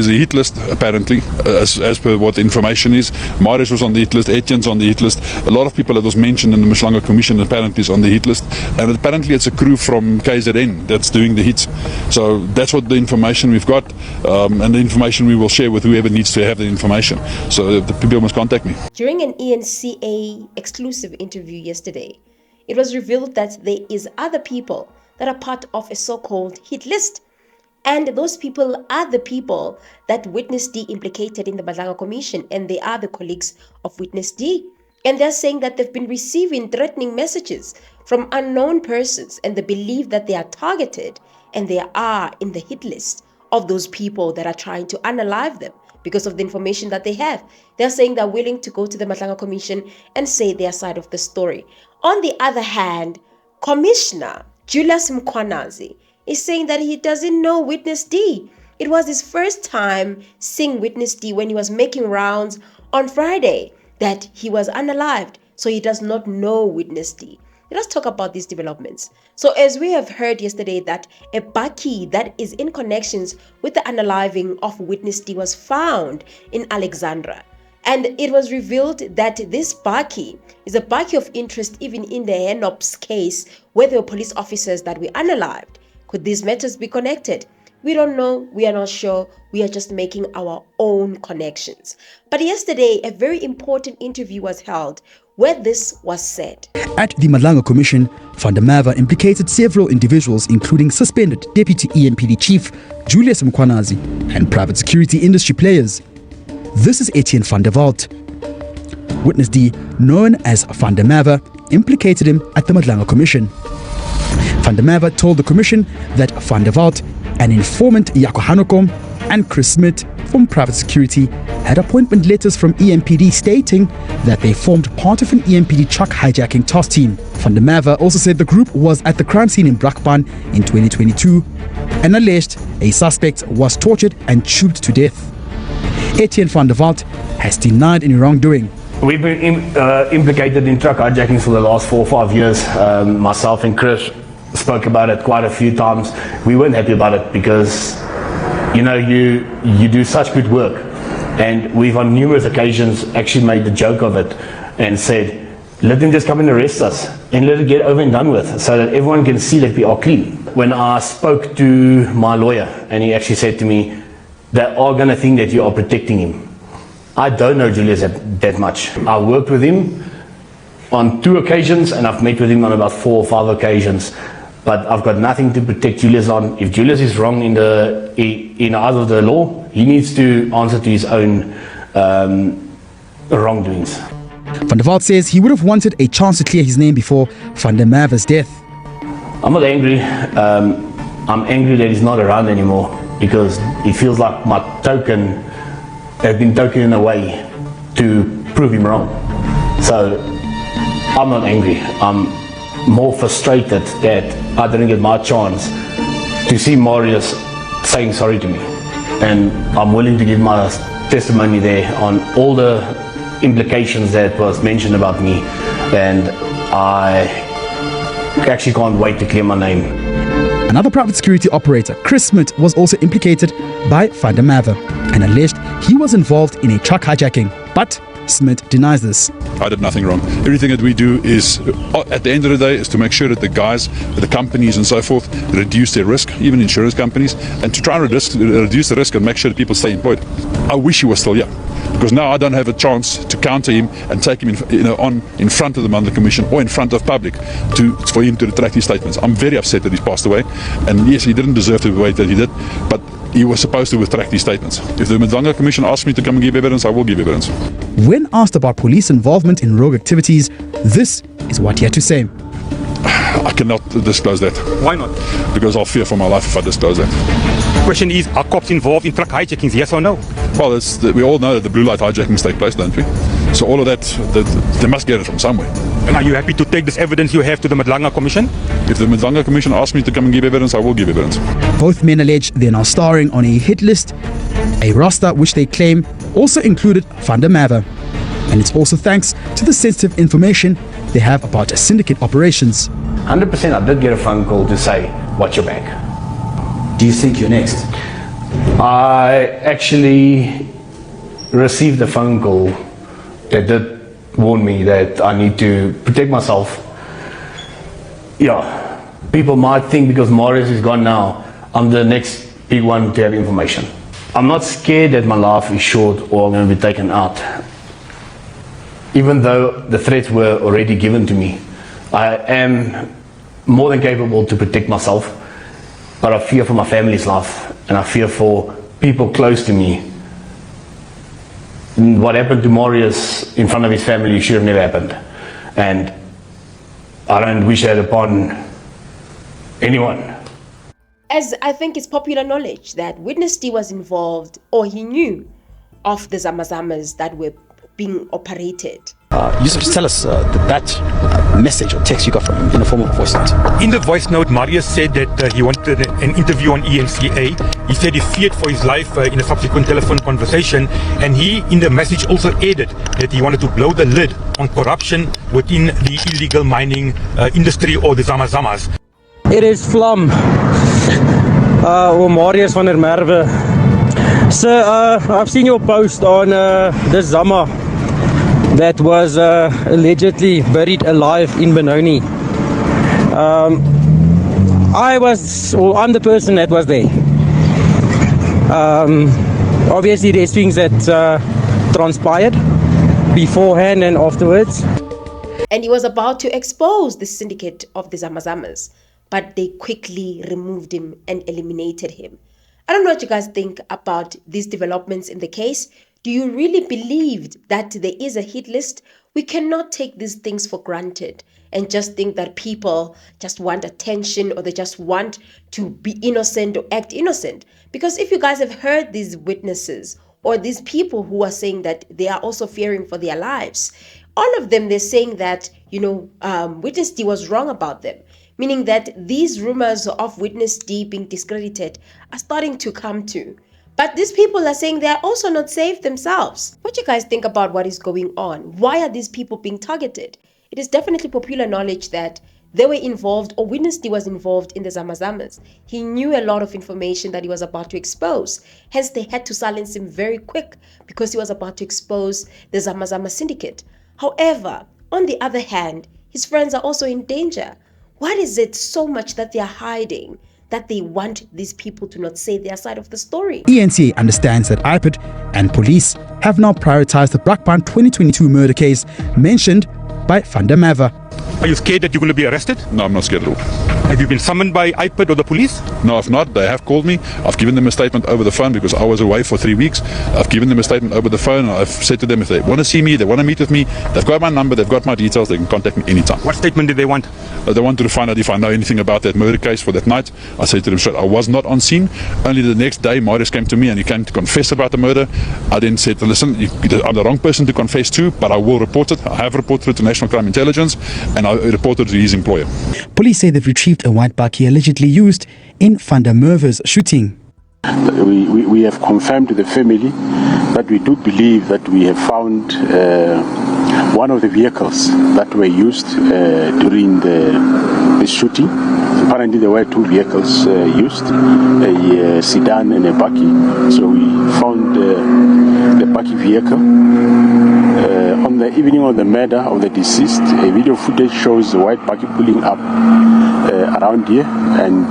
is a hit list, apparently, as per what the information is. Marius was on the hit list, Etienne's on the hit list. A lot of people that was mentioned in the MADLANGA Commission apparently is on the hit list. And apparently it's a crew from KZN that's doing the hits. So that's what the information we've got, and the information we will share with whoever needs to have the information. So the people must contact me. During an ENCA exclusive interview yesterday, it was revealed that there is other people that are part of a so-called hit list. And those people are the people that Witness D implicated in the MADLANGA Commission, and they are the colleagues of Witness D. And they're saying that they've been receiving threatening messages from unknown persons, and they believe that they are targeted and they are in the hit list of those people that are trying to unalive them because of the information that they have. They're saying they're willing to go to the MADLANGA Commission and say their side of the story. On the other hand, Commissioner JULIUS is saying that he doesn't know Witness D. It was his first time seeing Witness D when he was making rounds on Friday, that he was unalived, so he does not know Witness D. Let's talk about these developments. So as we have heard yesterday, that a BAKKIE that is in connections with the unaliving of Witness D was found in Alexandra. And it was revealed that this BAKKIE is a BAKKIE of interest even in the Henops case, where there were police officers that were unalived. Could these matters be connected? We don't know, we are not sure, we are just making our own connections. But yesterday, a very important interview was held where this was said. At the MADLANGA Commission, Van der Merwe implicated several individuals, including suspended Deputy ENPD Chief Julius and private security industry players. This is Etienne van der Walt. Witness D, known as Van der Merwe, implicated him at the MADLANGA Commission. Van der Merwe told the commission that Van der Walt, an informant Jaco Hanekom, and Chris Smith from private security had appointment letters from EMPD stating that they formed part of an EMPD truck hijacking task team. Van der Merwe also said the group was at the crime scene in Brakpan in 2022 and alleged a suspect was tortured and choked to death. Etienne van der Walt has denied any wrongdoing. We've been implicated in truck hijackings for the last 4 or 5 years. Myself and Chris spoke about it quite a few times. We weren't happy about it because, you know, you do such good work, and we've on numerous occasions actually made the joke of it and said, let them just come and arrest us and let it get over and done with, so that everyone can see that we are clean. When I spoke to my lawyer, and he actually said to me, they are going to think that you are protecting him. I don't know Julius that much. I worked with him on 2 occasions, and I've met with him on about 4 or 5 occasions. But I've got nothing to protect Julius on. If Julius is wrong in the eyes of the law, he needs to answer to his own wrongdoings. Van der Walt says he would have wanted a chance to clear his name before Van der Merwe's death. I'm not angry. I'm angry that he's not around anymore, because it feels like my token has been taken away to prove him wrong. So I'm not angry. I'm more frustrated that I didn't get my chance to see Marius saying sorry to me. And I'm willing to give my testimony there on all the implications that was mentioned about me, and I actually can't wait to clear my name. Another private security operator, Chris Smith, was also implicated by Van der Merwe and alleged he was involved in a truck hijacking, but Smith denies this. I did nothing wrong. Everything that we do is, at the end of the day, is to make sure that the guys, the companies and so forth, reduce their risk, even insurance companies, and to try and reduce the risk and make sure that people stay employed. I wish he was still here, because now I don't have a chance to counter him and take him in front of the MADLANGA Commission or in front of public for him to retract his statements. I'm very upset that he's passed away, and yes, he didn't deserve the way that he did, but he was supposed to retract these statements. If the MADLANGA Commission asks me to come and give evidence, I will give evidence. When asked about police involvement in rogue activities, this is what he had to say. I cannot disclose that. Why not? Because I'll fear for my life if I disclose that. Question is, are cops involved in truck hijackings, yes or no? Well, we all know that the blue light hijackings take place, don't we? So all of that, they must get it from somewhere. And are you happy to take this evidence you have to the MADLANGA Commission? If the MADLANGA Commission asks me to come and give evidence, I will give evidence. Both men allege they're now starring on a hit list, a roster which they claim also included Van der Merwe. And it's also thanks to the sensitive information they have about syndicate operations. 100% I did get a phone call to say, watch your back. Do you think you're next? I actually received a phone call that did warn me that I need to protect myself. Yeah, people might think because Marius is gone now, I'm the next big one to have information. I'm not scared that my life is short or I'm going to be taken out. Even though the threats were already given to me, I am more than capable to protect myself, but I fear for my family's life and I fear for people close to me. What happened to Marius in front of his family should have never happened, and I don't wish that upon anyone. As I think it's popular knowledge that Witness D was involved, or he knew of the ZAMAs that were being operated. Yusuf, just tell us that message or text you got from him in the form of a voice note. In the voice note, Marius said that he wanted an interview on ENCA. He said he feared for his life in a subsequent telephone conversation, and he, in the message, also added that he wanted to blow the lid on corruption within the illegal mining industry or the ZAMAs. It is Vlam, or Marius van der Merwe. Sir, I've seen your post on the ZAMA that was allegedly buried alive in Benoni. I'm the person that was there. Obviously there's things that transpired beforehand and afterwards. And he was about to expose the syndicate of the ZAMAs, but they quickly removed him and eliminated him. I don't know what you guys think about these developments in the case. Do you really believe that there is a hit list? We cannot take these things for granted and just think that people just want attention or they just want to be innocent or act innocent. Because if you guys have heard these witnesses or these people who are saying that they are also fearing for their lives, all of them, they're saying that, Witness D was wrong about them. Meaning that these rumors of Witness D being discredited are starting to come to. But these people are saying they are also not safe themselves. What do you guys think about what is going on? Why are these people being targeted? It is definitely popular knowledge that they were involved, or Witness D was involved in the ZAMAs. He knew a lot of information that he was about to expose. Hence, they had to silence him very quick because he was about to expose the ZAMA syndicate. However, on the other hand, his friends are also in danger. What is it so much that they are hiding that they want these people to not say their side of the story? ENCA understands that IPID and police have now prioritized the Brakpan 2022 murder case mentioned by Van der Merwe. Are you scared that you're going to be arrested? No, I'm not scared at all. Have you been summoned by IPID or the police? No, I've not. They have called me. I've given them a statement over the phone because I was away for 3 weeks. I've given them a statement over the phone. I've said to them if they want to see me, they want to meet with me, they've got my number, they've got my details, they can contact me anytime. What statement did they want? They wanted to find out if I know anything about that murder case for that night. I said to them straight, I was not on scene. Only the next day, Marius came to me and he came to confess about the murder. I then said, listen, I'm the wrong person to confess to, but I will report it. I have reported it to National Crime Intelligence and I reported it to his employer. Police say they've retrieved a white bakkie allegedly used in Van der Merwe's shooting. We have confirmed to the family that we do believe that we have found one of the vehicles that were used during the shooting. Apparently there were two vehicles used, a sedan and a bakkie. So we found the bakkie vehicle. On the evening of the murder of the deceased, a video footage shows the white bakkie pulling up around here and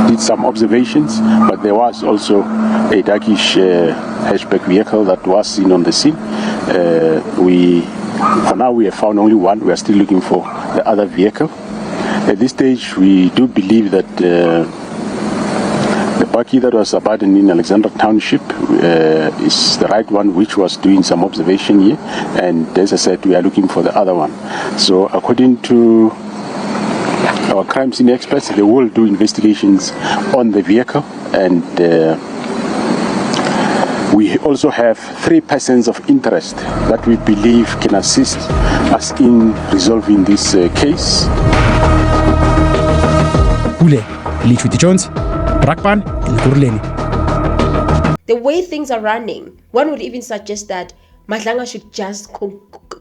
did some observations, but there was also a darkish hatchback vehicle that was seen on the scene. For now we have found only one. We are still looking for the other vehicle. At this stage we do believe that the bakkie that was abandoned in Alexandra Township is the right one, which was doing some observation here, and as I said, we are looking for the other one. So according to our crime scene experts, they will do investigations on the vehicle, and we also have 3 persons of interest that we believe can assist us in resolving this case. Hule, Lee Jones, Brakpan in Kurleni. The way things are running, one would even suggest that MADLANGA should just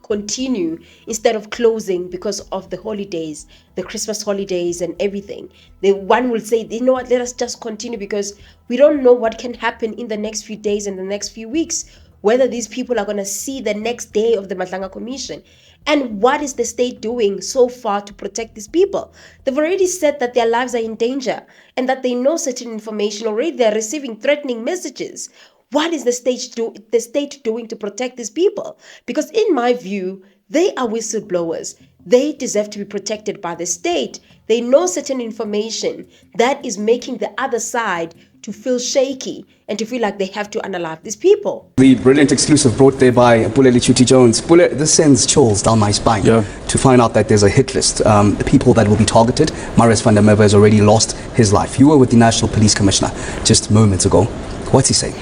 continue instead of closing because of the holidays, the Christmas holidays and everything. The one will say, you know what, let us just continue because we don't know what can happen in the next few days and the next few weeks, whether these people are going to see the next day of the MADLANGA Commission. And what is the state doing so far to protect these people? They've already said that their lives are in danger and that they know certain information already. They're receiving threatening messages. What is the state doing to protect these people? Because in my view, they are whistleblowers. They deserve to be protected by the state. They know certain information that is making the other side to feel shaky and to feel like they have to unalive these people. The brilliant exclusive brought there by Pule Lichuti Jones. Pule, this sends chills down my spine to find out that there's a hit list. The people that will be targeted. Marius van der Merwe has already lost his life. You were with the National Police Commissioner just moments ago. What's he saying?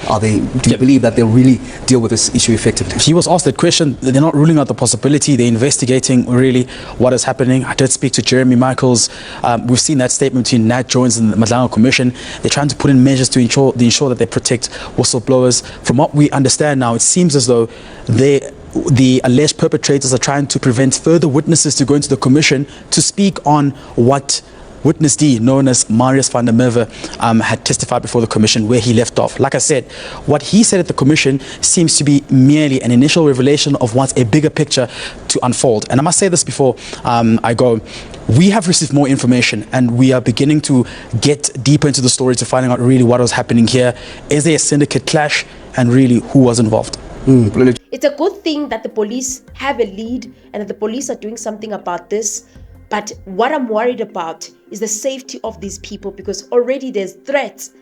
Do you believe that they'll really deal with this issue effectively? He was asked that question. They're not ruling out the possibility. They're investigating really what is happening. I did speak to Jeremy Michaels. We've seen that statement between Nat Jones and the MADLANGA Commission. They're trying to put in measures to ensure that they protect whistleblowers. From what we understand now, it seems as though the alleged perpetrators are trying to prevent further witnesses to go into the commission to speak on what Witness D, known as Marius van der Merwe, had testified before the commission where he left off. Like I said, what he said at the commission seems to be merely an initial revelation of what's a bigger picture to unfold. And I must say this before I go. We have received more information and we are beginning to get deeper into the story to finding out really what was happening here. Is there a syndicate clash and really who was involved? It's a good thing that the police have a lead and that the police are doing something about this. But what I'm worried about is the safety of these people, because already there's threats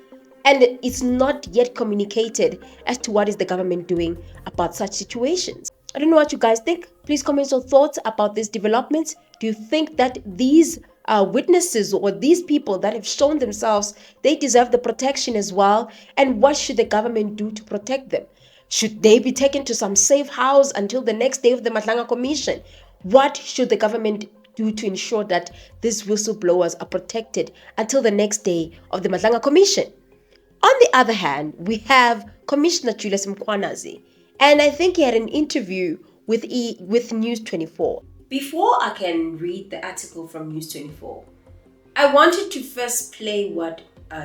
and it's not yet communicated as to what is the government doing about such situations. I don't know what you guys think. Please comment your thoughts about this development. Do you think that these witnesses or these people that have shown themselves, they deserve the protection as well? And what should the government do to protect them? Should they be taken to some safe house until the next day of the MADLANGA Commission? What should the government do to ensure that these whistleblowers are protected until the next day of the MADLANGA Commission? On the other hand, we have Commissioner Julius Mkhwanazi, and I think he had an interview with News 24. Before I can read the article from News 24, I wanted to first play what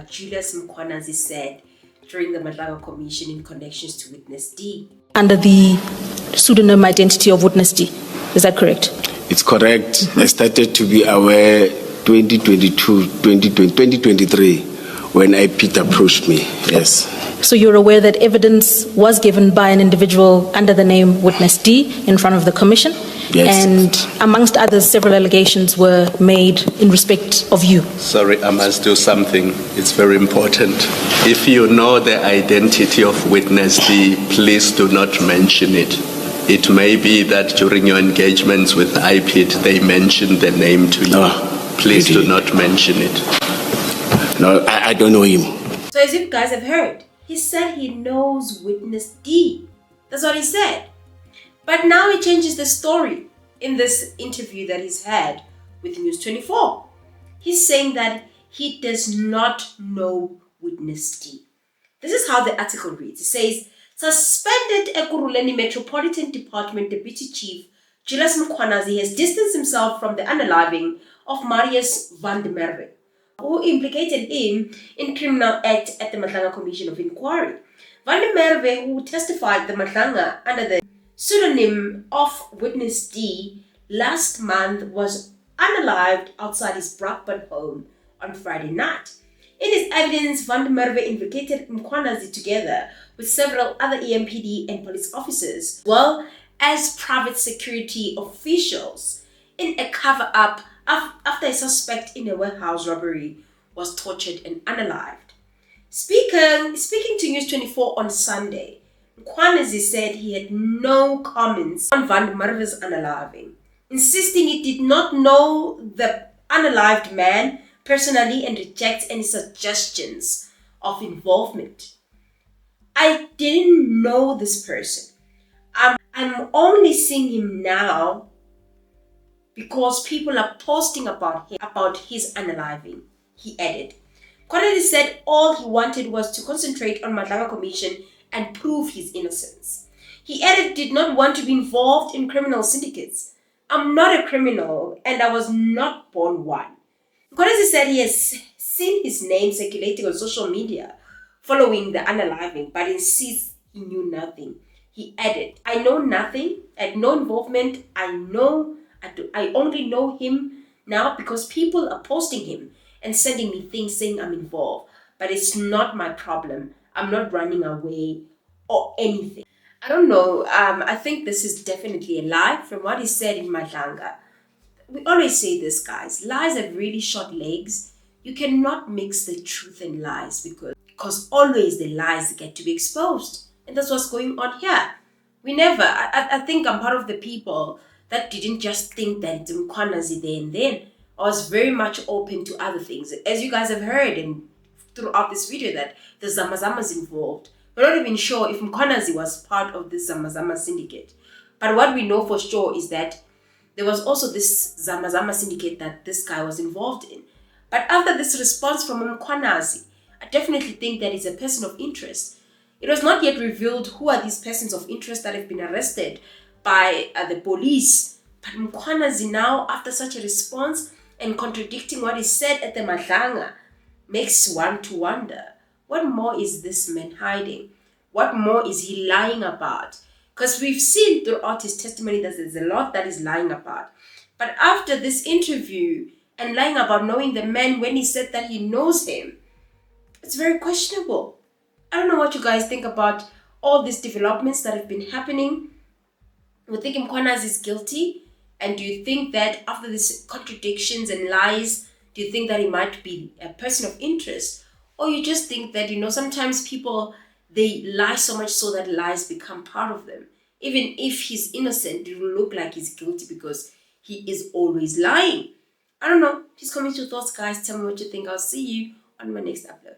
Julius Mkhwanazi said during the MADLANGA Commission in connections to Witness D. Under the pseudonym identity of Witness D, is that correct? It's correct. I started to be aware 2023 when IPIT approached me, yes. So you're aware that evidence was given by an individual under the name Witness D in front of the commission? Yes. And amongst others, several allegations were made in respect of you. Sorry, I must do something. It's very important. If you know the identity of Witness D, please do not mention it. It may be that during your engagements with IPIT, they mentioned the name to you. No, please do not mention it. No, I don't know him. So as you guys have heard, he said he knows Witness D. That's what he said. But now he changes the story in this interview that he's had with News 24. He's saying that he does not know Witness D. This is how the article reads. It says, suspended Ekurhuleni Metropolitan Department Deputy Chief Julius Mkhwanazi has distanced himself from the unaliving of Marius van der Merwe, who implicated him in criminal act at the MADLANGA Commission of Inquiry. Van der Merwe, who testified the MADLANGA under the pseudonym of Witness D last month, was unalived outside his Brakpan home on Friday night. In his evidence, Van der Merwe implicated Mkhwanazi together with several other EMPD and police officers, as well as private security officials, in a cover-up after a suspect in a warehouse robbery was tortured and unalived. Speaking to News 24 on Sunday, Mkhwanazi said he had no comments on Van der Merwe's unaliving, insisting he did not know the unalived man personally and rejects any suggestions of involvement. I didn't know this person. I'm only seeing him now because people are posting about his unaliving, he added. Mkhwanazi said all he wanted was to concentrate on MADLANGA Commission and prove his innocence. He added did not want to be involved in criminal syndicates. I'm not a criminal and I was not born one. Mkhwanazi said he has seen his name circulating on social media following the Unaliving, but insists he knew nothing. He added, I know nothing, I had no involvement, I only know him now because people are posting him and sending me things saying I'm involved, but it's not my problem. I'm not running away or anything. I don't know, I think this is definitely a lie from what he said in MADLANGA. We always say this, guys, lies have really short legs. You cannot mix the truth and lies because always the lies get to be exposed. And that's what's going on here. I think I'm part of the people that didn't just think that it's Mkhwanazi there and then. I was very much open to other things. As you guys have heard and throughout this video that the ZAMA's involved. We're not even sure if Mkhwanazi was part of this ZAMA syndicate. But what we know for sure is that there was also this ZAMA syndicate that this guy was involved in. But after this response from Mkhwanazi, I definitely think that he's a person of interest. It was not yet revealed who are these persons of interest that have been arrested by the police. But Mkhwanazi now, after such a response and contradicting what he said at the MADLANGA, makes one to wonder, what more is this man hiding? What more is he lying about? Because we've seen throughout his testimony that there's a lot that he's lying about. But after this interview and lying about knowing the man when he said that he knows him, it's very questionable. I don't know what you guys think about all these developments that have been happening. You think Mkhwanazi is guilty? And do you think that after these contradictions and lies, do you think that he might be a person of interest? Or you just think that, sometimes people, they lie so much so that lies become part of them. Even if he's innocent, it will look like he's guilty because he is always lying. I don't know. Please comment your thoughts, guys. Tell me what you think. I'll see you on my next upload.